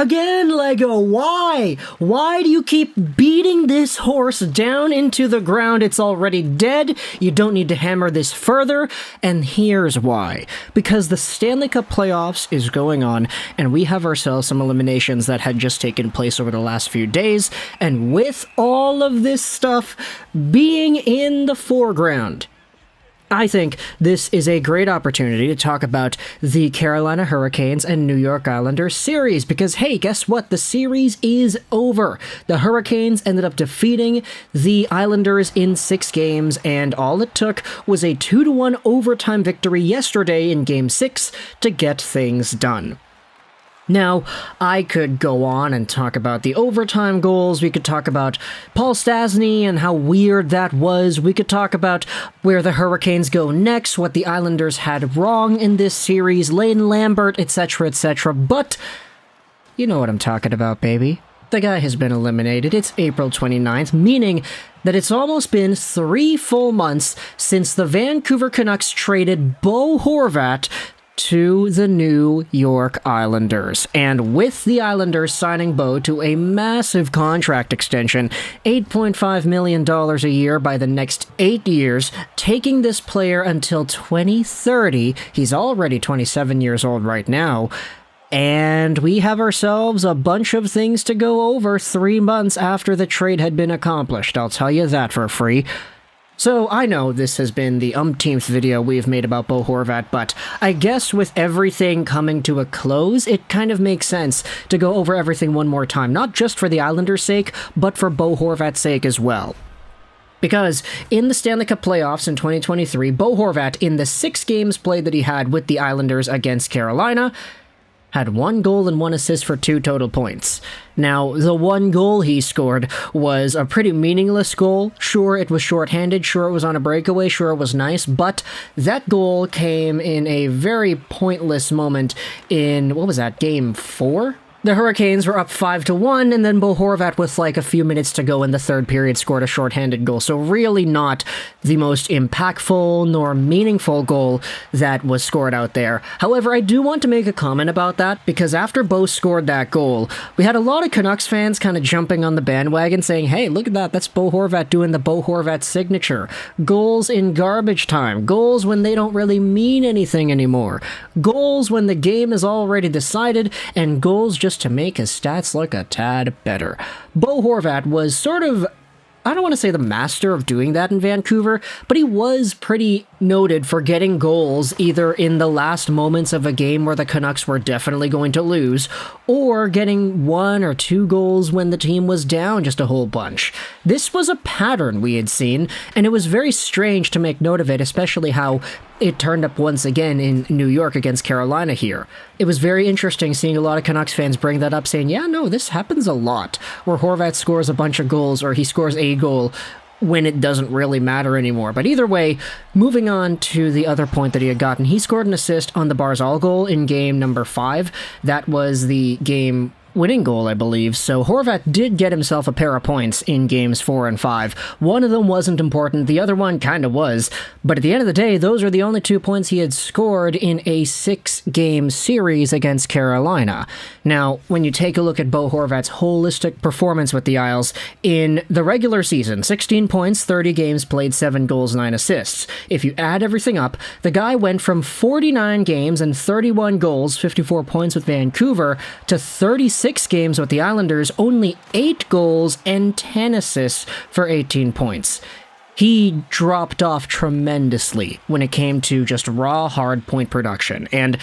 Again, Lego, why? Why do you keep beating this horse down into the ground? It's already dead. You don't need to hammer this further. And here's why. Because the Stanley Cup Playoffs is going on, and we have ourselves some eliminations that had just taken place over the last few days. And with all of this stuff being in the foreground, I think this is a great opportunity to talk about the Carolina Hurricanes and New York Islanders series, because hey, guess what? The series is over. The Hurricanes ended up defeating the Islanders in 6 games, and all it took was a 2-1 overtime victory yesterday in Game 6 to get things done. Now, I could go on and talk about the overtime goals, we could talk about Paul Stastny and how weird that was, we could talk about where the Hurricanes go next, what the Islanders had wrong in this series, Lane Lambert, etc., but you know what I'm talking about, baby. The guy has been eliminated. It's April 29th, meaning that it's almost been 3 full months since the Vancouver Canucks traded Bo Horvat to the New York Islanders. And with the Islanders signing Bo to a massive contract extension, $8.5 million a year by the next 8 years, taking this player until 2030. He's already 27 years old right now. And we have ourselves a bunch of things to go over 3 months after the trade had been accomplished. I'll tell you that for free. So, I know this has been the umpteenth video we've made about Bo Horvat, but I guess with everything coming to a close, it kind of makes sense to go over everything one more time, not just for the Islanders' sake, but for Bo Horvat's sake as well. Because in the Stanley Cup Playoffs in 2023, Bo Horvat, in the 6 games played that he had with the Islanders against Carolina, had 1 goal and 1 assist for 2 total points. Now, the 1 goal he scored was a pretty meaningless goal. Sure, it was shorthanded, sure it was on a breakaway, sure it was nice, but that goal came in a very pointless moment in, what was that, Game 4? The Hurricanes were up 5-1, and then Bo Horvat, with like a few minutes to go in the 3rd period, scored a shorthanded goal. So really not the most impactful nor meaningful goal that was scored out there. However, I do want to make a comment about that, because after Bo scored that goal, we had a lot of Canucks fans kind of jumping on the bandwagon saying, hey, look at that, that's Bo Horvat doing the Bo Horvat signature. Goals in garbage time. Goals when they don't really mean anything anymore. Goals when the game is already decided, and goals just to make his stats look a tad better. Bo Horvat was sort of, I don't want to say the master of doing that in Vancouver, but he was pretty noted for getting goals either in the last moments of a game where the Canucks were definitely going to lose, or getting 1 or 2 goals when the team was down just a whole bunch. This was a pattern we had seen, and it was very strange to make note of it, especially how it turned up once again in New York against Carolina here. It was very interesting seeing a lot of Canucks fans bring that up, saying, yeah, no, this happens a lot, where Horvat scores a bunch of goals, or he scores a goal when it doesn't really matter anymore. But either way, moving on to the other point that he had gotten, he scored an assist on the Barzal goal in game number 5. That was the game winning goal, I believe, so Horvat did get himself a pair of points in games 4 and 5. One of them wasn't important, the other one kind of was, but at the end of the day, those are the only 2 points he had scored in a 6-game series against Carolina. Now, when you take a look at Bo Horvat's holistic performance with the Isles, in the regular season, 16 points, 30 games played, 7 goals, 9 assists. If you add everything up, the guy went from 49 games and 31 goals, 54 points with Vancouver, to 36 games with the Islanders, only 8 goals and 10 assists for 18 points. He dropped off tremendously when it came to just raw hard point production, and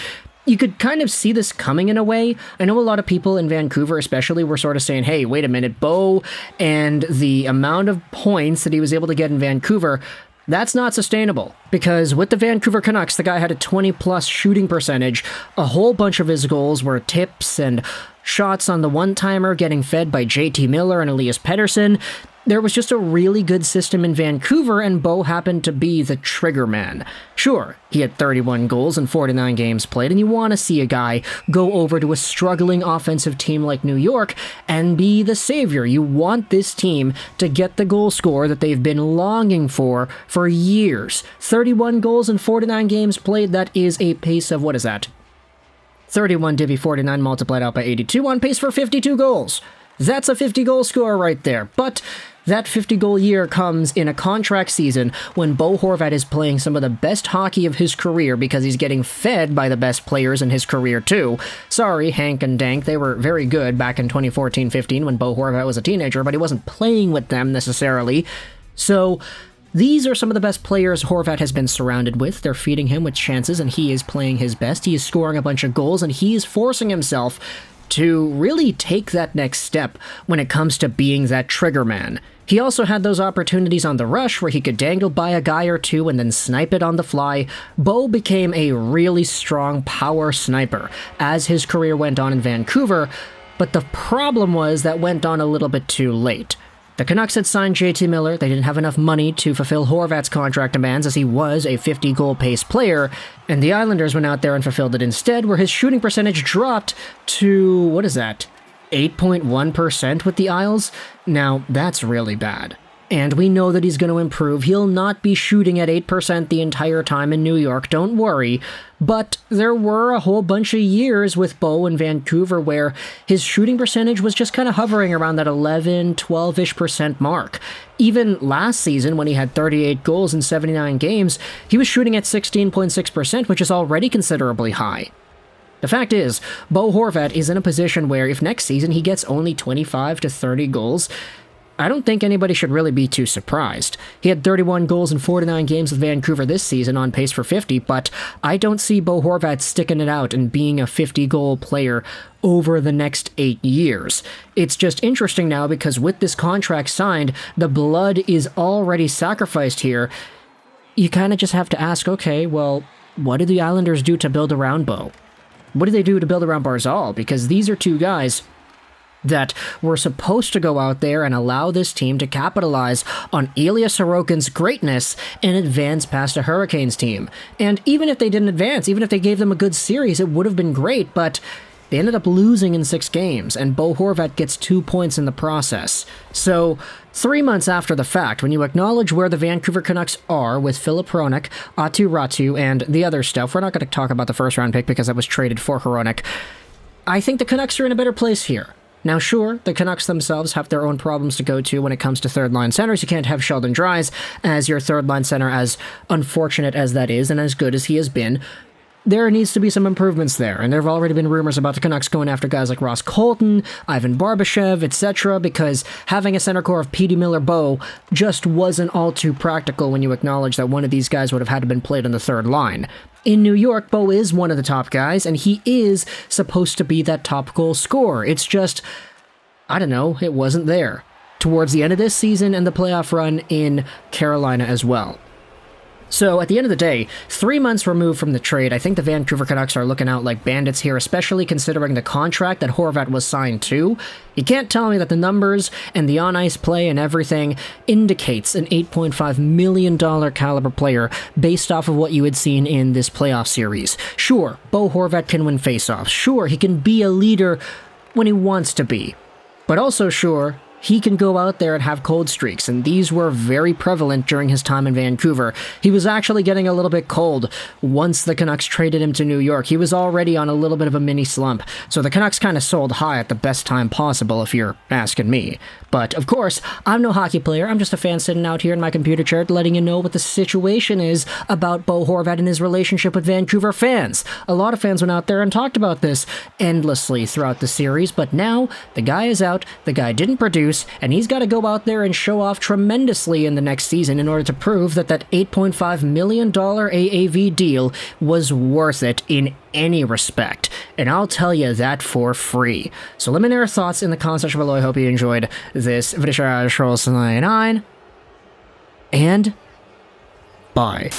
you could kind of see this coming in a way. I know a lot of people in Vancouver especially were sort of saying, hey, wait a minute, Bo and the amount of points that he was able to get in Vancouver, that's not sustainable, because with the Vancouver Canucks, the guy had a 20-plus shooting percentage. A whole bunch of his goals were tips and shots on the one-timer getting fed by JT Miller and Elias Pettersson. There was just a really good system in Vancouver, and Bo happened to be the trigger man. Sure, he had 31 goals and 49 games played, and you want to see a guy go over to a struggling offensive team like New York and be the savior. You want this team to get the goal score that they've been longing for years. 31 goals and 49 games played, that is a pace of, what is that? 31 divvy 49 multiplied out by 82, on pace for 52 goals. That's a 50-goal score right there, but that 50-goal year comes in a contract season when Bo Horvat is playing some of the best hockey of his career because he's getting fed by the best players in his career too. Sorry, Hank and Dank, they were very good back in 2014-15 when Bo Horvat was a teenager, but he wasn't playing with them necessarily. So these are some of the best players Horvat has been surrounded with. They're feeding him with chances, and he is playing his best. He is scoring a bunch of goals, and he is forcing himself to really take that next step when it comes to being that trigger man. He also had those opportunities on the rush where he could dangle by a guy or two and then snipe it on the fly. Bo became a really strong power sniper as his career went on in Vancouver, but the problem was that went on a little bit too late. The Canucks had signed JT Miller. They didn't have enough money to fulfill Horvat's contract demands as he was a 50-goal pace player, and the Islanders went out there and fulfilled it instead, where his shooting percentage dropped to, what is that, 8.1% with the Isles? Now, that's really bad. And we know that he's going to improve. He'll not be shooting at 8% the entire time in New York, don't worry. But there were a whole bunch of years with Bo in Vancouver where his shooting percentage was just kind of hovering around that 11, 12-ish% mark. Even last season, when he had 38 goals in 79 games, he was shooting at 16.6%, which is already considerably high. The fact is, Bo Horvat is in a position where if next season he gets only 25 to 30 goals, I don't think anybody should really be too surprised. He had 31 goals in 49 games with Vancouver this season, on pace for 50, but I don't see Bo Horvat sticking it out and being a 50-goal player over the next 8 years. It's just interesting now because with this contract signed, the blood is already sacrificed here. You kind of just have to ask, okay, well, what did the Islanders do to build around Bo? What did they do to build around Barzal? Because these are two guys that were supposed to go out there and allow this team to capitalize on Ilya Sorokin's greatness and advance past a Hurricanes team. And even if they didn't advance, even if they gave them a good series, it would have been great, but they ended up losing in 6 games, and Bo Horvat gets 2 points in the process. So, 3 months after the fact, when you acknowledge where the Vancouver Canucks are with Filip Hronek, Atu Ratu, and the other stuff, we're not going to talk about the first-round pick because that was traded for Hronek, I think the Canucks are in a better place here. Now, sure, the Canucks themselves have their own problems to go to when it comes to third-line centers. You can't have Sheldon Dries as your third-line center, as unfortunate as that is and as good as he has been. There needs to be some improvements there, and there have already been rumors about the Canucks going after guys like Ross Colton, Ivan Barbashev, etc., because having a center core of P.D. Miller-Bo just wasn't all too practical when you acknowledge that one of these guys would have had to been played on the third line. In New York, Bo is one of the top guys, and he is supposed to be that top goal scorer. It's just, I don't know, it wasn't there. Towards the end of this season and the playoff run in Carolina as well. So, at the end of the day, 3 months removed from the trade, I think the Vancouver Canucks are looking out like bandits here, especially considering the contract that Horvat was signed to. You can't tell me that the numbers and the on-ice play and everything indicates an $8.5 million caliber player based off of what you had seen in this playoff series. Sure, Bo Horvat can win faceoffs. Sure, he can be a leader when he wants to be. But also, sure, he can go out there and have cold streaks, and these were very prevalent during his time in Vancouver. He was actually getting a little bit cold once the Canucks traded him to New York. He was already on a little bit of a mini slump, so the Canucks kind of sold high at the best time possible, if you're asking me. But, of course, I'm no hockey player. I'm just a fan sitting out here in my computer chair letting you know what the situation is about Bo Horvat and his relationship with Vancouver fans. A lot of fans went out there and talked about this endlessly throughout the series, but now the guy is out, the guy didn't produce, and he's got to go out there and show off tremendously in the next season in order to prove that that $8.5 million AAV deal was worth it in any respect. And I'll tell you that for free. So let me know your thoughts in the comment section below. I hope you enjoyed this video. And bye.